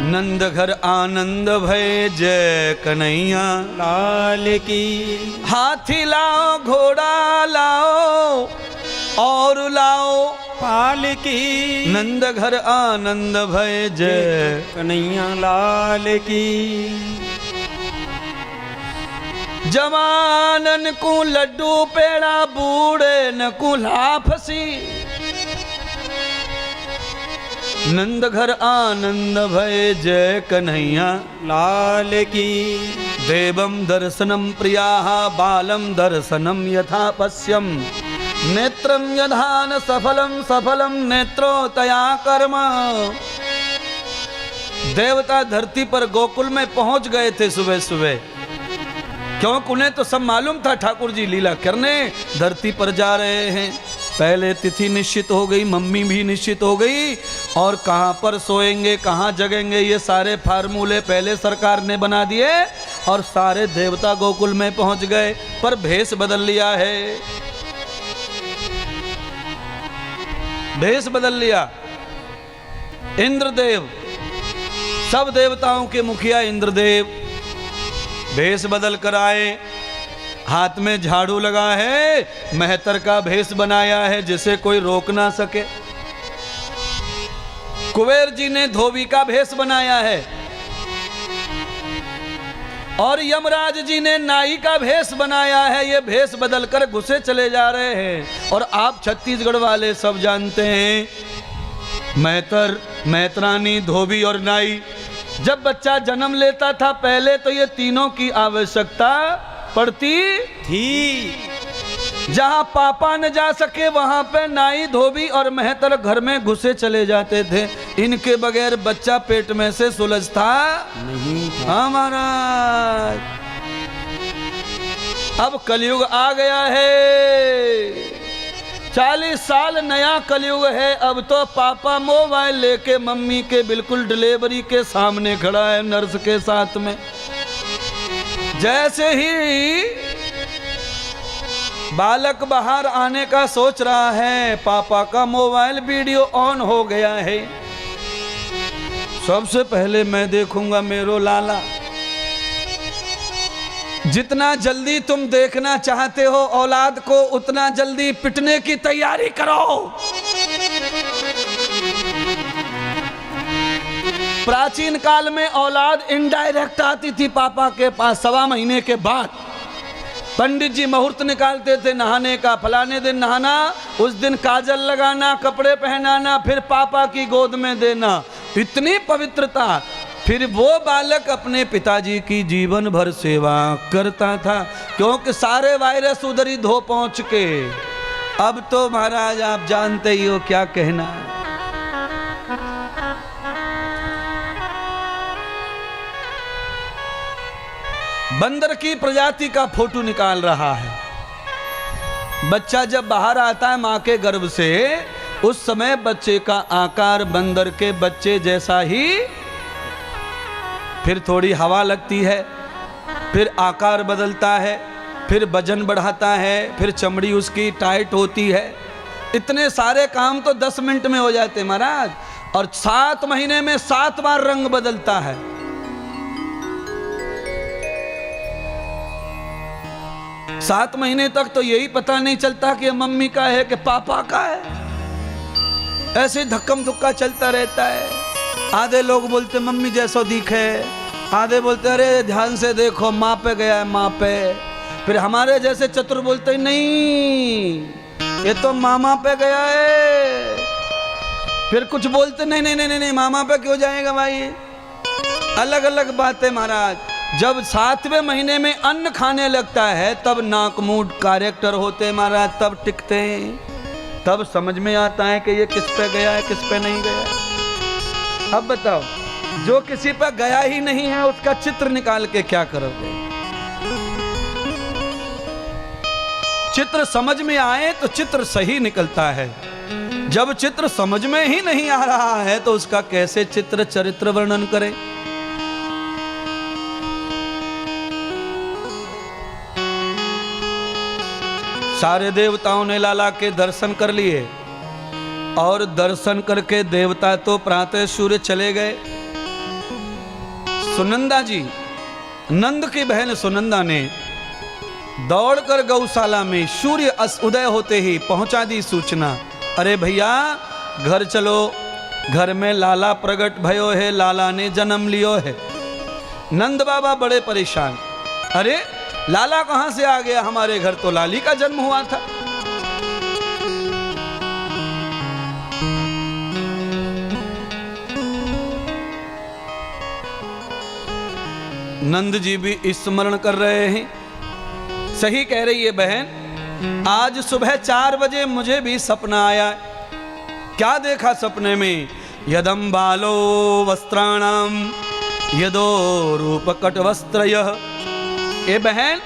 नंद घर आनंद भय जय कन्हैया लाल की। हाथी लाओ घोड़ा लाओ और लाओ पाल की। नंद घर आनंद भय जय कन्हैया लाल की। जवानन को लड्डू पेड़ा बूढ़े न को लाफसी। नंद घर आनंद भय जय कन्हैया लाल की। देवम दर्शनम प्रियाः बालम दर्शनम यथा पश्यम। नेत्रम यथा न सफलम सफलम नेत्रो तया कर्म। देवता धरती पर गोकुल में पहुंच गए थे सुबह सुबह, क्योंकि उन्हें तो सब मालूम था ठाकुर जी लीला करने धरती पर जा रहे हैं। पहले तिथि निश्चित हो गई, मम्मी भी निश्चित हो गई, और कहाँ पर सोएंगे कहाँ जगेंगे ये सारे फार्मूले पहले सरकार ने बना दिए, और सारे देवता गोकुल में पहुंच गए। पर भेष बदल लिया है, भेष बदल लिया। इंद्रदेव, सब देवताओं के मुखिया इंद्रदेव भेष बदल कर आए। हाथ में झाड़ू लगा है, मेहतर का भेष बनाया है जिसे कोई रोक ना सके। कुबेर जी ने धोबी का भेष बनाया है, और यमराज जी ने नाई का भेष बनाया है। ये भेष बदल कर घुसे चले जा रहे हैं। और आप छत्तीसगढ़ वाले सब जानते हैं, मेहतर, मेहतरानी, धोबी और नाई। जब बच्चा जन्म लेता था पहले तो ये तीनों की आवश्यकता पड़ती थी। जहां पापा न जा सके वहां पे नाई, धोबी और मेहतर घर में घुसे चले जाते थे। इनके बगैर बच्चा पेट में से सुलझता नहीं था। हाँ महाराज, अब कलयुग आ गया है। 40 साल नया कलयुग है। अब तो पापा मोबाइल लेके मम्मी के बिल्कुल डिलीवरी के सामने खड़ा है नर्स के साथ में। जैसे ही बालक बाहर आने का सोच रहा है, पापा का मोबाइल वीडियो ऑन हो गया है। सबसे पहले मैं देखूंगा मेरो लाला। जितना जल्दी तुम देखना चाहते हो औलाद को, उतना जल्दी पिटने की तैयारी करो। प्राचीन काल में औलाद इनडायरेक्ट आती थी पापा के पास 1.25 महीने के बाद। पंडित जी मुहूर्त निकालते थे नहाने का, फलाने दिन नहाना, उस दिन काजल लगाना, कपड़े पहनाना, फिर पापा की गोद में देना। इतनी पवित्रता। फिर वो बालक अपने पिताजी की जीवन भर सेवा करता था, क्योंकि सारे वायरस उधर ही धो पहुंच के। अब तो महाराज आप जानते ही हो क्या कहना। बंदर की प्रजाति का फोटो निकाल रहा है। बच्चा जब बाहर आता है मां के गर्भ से, उस समय बच्चे का आकार बंदर के बच्चे जैसा ही, फिर थोड़ी हवा लगती है, फिर आकार बदलता है, फिर वजन बढ़ाता है, फिर चमड़ी उसकी टाइट होती है। इतने सारे काम तो 10 मिनट में हो जाते महाराज। और 7 महीने में 7 बार रंग बदलता है। सात महीने तक तो यही पता नहीं चलता कि मम्मी का है कि पापा का है। ऐसे धक्कम धुक्का चलता रहता है। आधे लोग बोलते मम्मी जैसो दिखे, आधे बोलते अरे ध्यान से देखो माँ पे गया है, माँ पे। फिर हमारे जैसे चतुर बोलते नहीं ये तो मामा पे गया है। फिर कुछ बोलते नहीं नहीं नहीं नहीं मामा पे क्यों जाएगा भाई। अलग अलग बातें महाराज। जब 7वें महीने में अन्न खाने लगता है तब नाक मुंह कैरेक्टर होते महाराज, तब टिकते हैं, तब समझ में आता है कि ये किस पे गया है किस पे नहीं गया। अब बताओ, जो किसी पे गया ही नहीं है उसका चित्र निकाल के क्या करोगे। चित्र समझ में आए तो चित्र सही निकलता है। जब चित्र समझ में ही नहीं आ रहा है तो उसका कैसे चित्र चरित्र वर्णन करें। सारे देवताओं ने लाला के दर्शन कर लिए और दर्शन करके देवता तो प्रातः सूर्य चले गए। सुनंदा जी, नंद की बहन सुनंदा ने दौड़कर गौशाला में सूर्य उदय होते ही पहुंचा दी सूचना, अरे भैया घर चलो, घर में लाला प्रकट भयो है, लाला ने जन्म लियो है। नंद बाबा बड़े परेशान, अरे लाला कहां से आ गया, हमारे घर तो लाली का जन्म हुआ था। नंद जी भी स्मरण कर रहे हैं, सही कह रही है बहन, आज सुबह 4 बजे मुझे भी सपना आया। क्या देखा सपने में, यदम बालो वस्त्राणाम यदो रूपकट वस्त्रयः। ए बहन,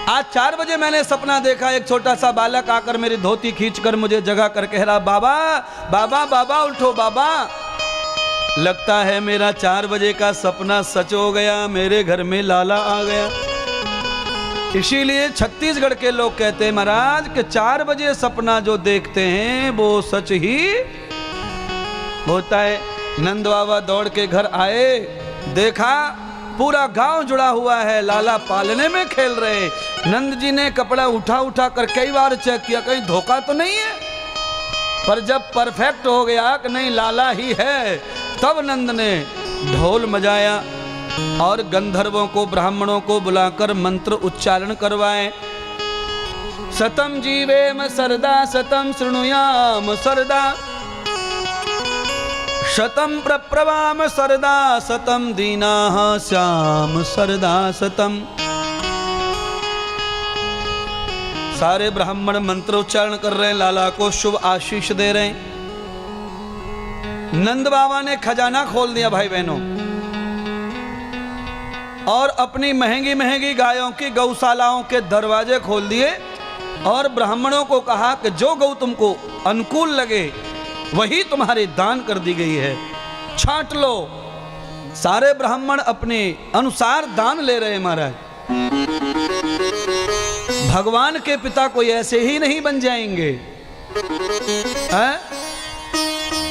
आज 4 बजे मैंने सपना देखा, एक छोटा सा बालक आकर मेरी धोती खींचकर मुझे जगा कर कह रहा, बाबा बाबा बाबा उठो बाबा। लगता है मेरा 4 बजे का सपना सच हो गया, मेरे घर में लाला आ गया। इसीलिए छत्तीसगढ़ के लोग कहते हैं महाराज कि 4 बजे सपना जो देखते हैं वो सच ही होता है। नंद बाबा दौड़ के घर आए, देखा पूरा गांव जुड़ा हुआ है, लाला पालने में खेल रहे। नंद जी ने कपड़ा उठा उठा कर कई बार चेक किया, कहीं धोखा तो नहीं है, पर जब परफेक्ट हो गया कि नहीं लाला ही है, तब नंद ने ढोल बजाया और गंधर्वों को ब्राह्मणों को बुलाकर मंत्र उच्चारण करवाए। सतम जीवेम सरदा सतम शृणुयाम सरदा शतम प्रप्रवाम सरदा सतम दीनाः श्याम सरदा सतम। सारे ब्राह्मण मंत्र उच्चारण कर रहे हैं, लाला को शुभ आशीष दे रहे हैं। नंद बाबा ने खजाना खोल दिया भाई बहनों, और अपनी महंगी महंगी गायों की गौशालाओं के दरवाजे खोल दिए और ब्राह्मणों को कहा कि जो गौ तुमको अनुकूल लगे वही तुम्हारी दान कर दी गई है, छांट लो। सारे ब्राह्मण अपने अनुसार दान ले रहे महाराज। भगवान के पिता कोई ऐसे ही नहीं बन जाएंगे, है?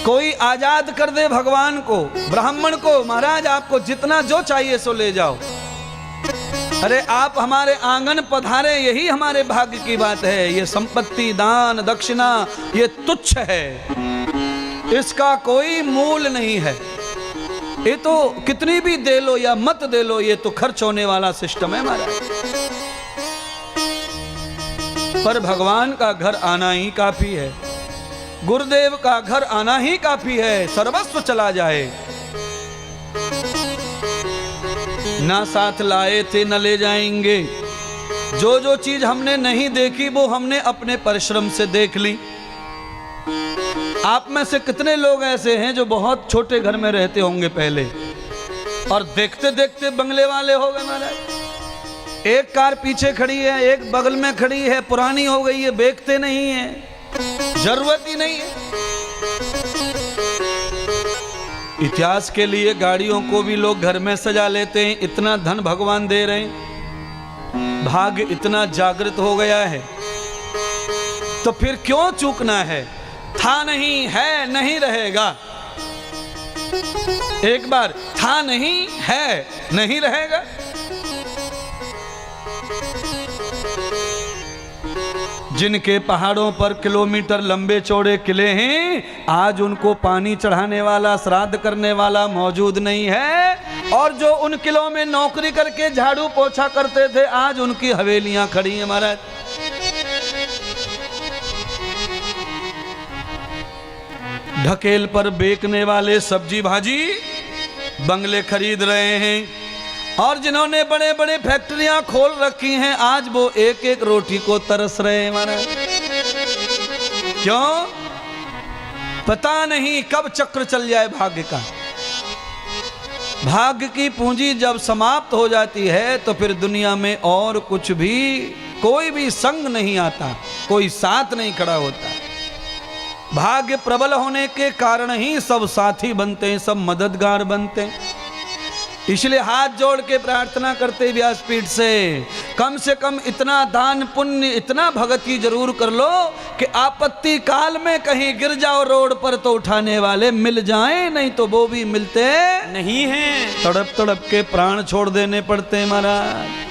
कोई आजाद कर दे भगवान को, ब्राह्मण को, महाराज आपको जितना जो चाहिए सो ले जाओ। अरे आप हमारे आंगन पधारे, यही हमारे भाग्य की बात है। ये संपत्ति दान दक्षिणा ये तुच्छ है, इसका कोई मूल नहीं है। ये तो कितनी भी दे लो या मत दे लो, ये तो खर्च होने वाला सिस्टम है हमारा। पर भगवान का घर आना ही काफी है, गुरुदेव का घर आना ही काफी है, सर्वस्व चला जाए। ना साथ लाए थे न ले जाएंगे। जो जो चीज हमने नहीं देखी वो हमने अपने परिश्रम से देख ली। आप में से कितने लोग ऐसे हैं जो बहुत छोटे घर में रहते होंगे पहले, और देखते देखते बंगले वाले हो गए महाराज। एक कार पीछे खड़ी है, एक बगल में खड़ी है, पुरानी हो गई है, बेचते नहीं है, जरूरत ही नहीं है। इतिहास के लिए गाड़ियों को भी लोग घर में सजा लेते हैं, इतना धन भगवान दे रहे हैं, भाग्य इतना जागृत हो गया है, तो फिर क्यों चूकना है। था नहीं है नहीं रहेगा, एक बार था नहीं है नहीं रहेगा। जिनके पहाड़ों पर किलोमीटर लंबे चौड़े किले हैं, आज उनको पानी चढ़ाने वाला श्राद्ध करने वाला मौजूद नहीं है। और जो उन किलों में नौकरी करके झाड़ू पोछा करते थे, आज उनकी हवेलियां खड़ी हैं महाराज। ढकेल पर बेचने वाले सब्जी भाजी बंगले खरीद रहे हैं, और जिन्होंने बड़े बड़े फैक्ट्रियां खोल रखी हैं, आज वो एक एक रोटी को तरस रहे हैं महाराज। क्यों? पता नहीं कब चक्र चल जाए भाग्य का। भाग्य की पूंजी जब समाप्त हो जाती है तो फिर दुनिया में और कुछ भी, कोई भी संग नहीं आता, कोई साथ नहीं खड़ा होता। भाग्य प्रबल होने के कारण ही सब साथी बनते हैं, सब मददगार बनते हैं। इसलिए हाथ जोड़ के प्रार्थना करते व्यासपीठ से कम से कम इतना दान पुण्य इतना भक्ति जरूर कर लो कि आपत्ति काल में कहीं गिर जाओ रोड पर तो उठाने वाले मिल जाएं, नहीं तो वो भी मिलते नहीं है। तड़प तड़प के प्राण छोड़ देने पड़ते हैं महाराज।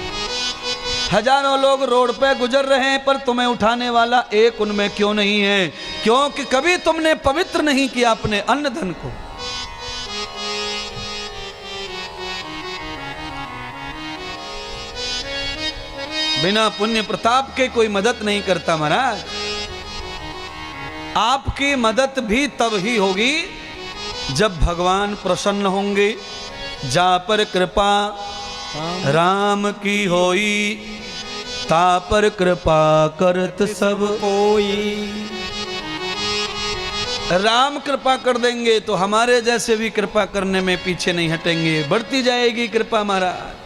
हजारों लोग रोड पे गुजर रहे हैं पर तुम्हें उठाने वाला एक उनमें क्यों नहीं है? क्योंकि कभी तुमने पवित्र नहीं किया अपने अन्न धन को। बिना पुण्य प्रताप के कोई मदद नहीं करता महाराज। आपकी मदद भी तब ही होगी जब भगवान प्रसन्न होंगे। जा पर कृपा राम की होई, ता पर कृपा करत सब कोई। राम कृपा कर देंगे तो हमारे जैसे भी कृपा करने में पीछे नहीं हटेंगे, बढ़ती जाएगी कृपा महाराज।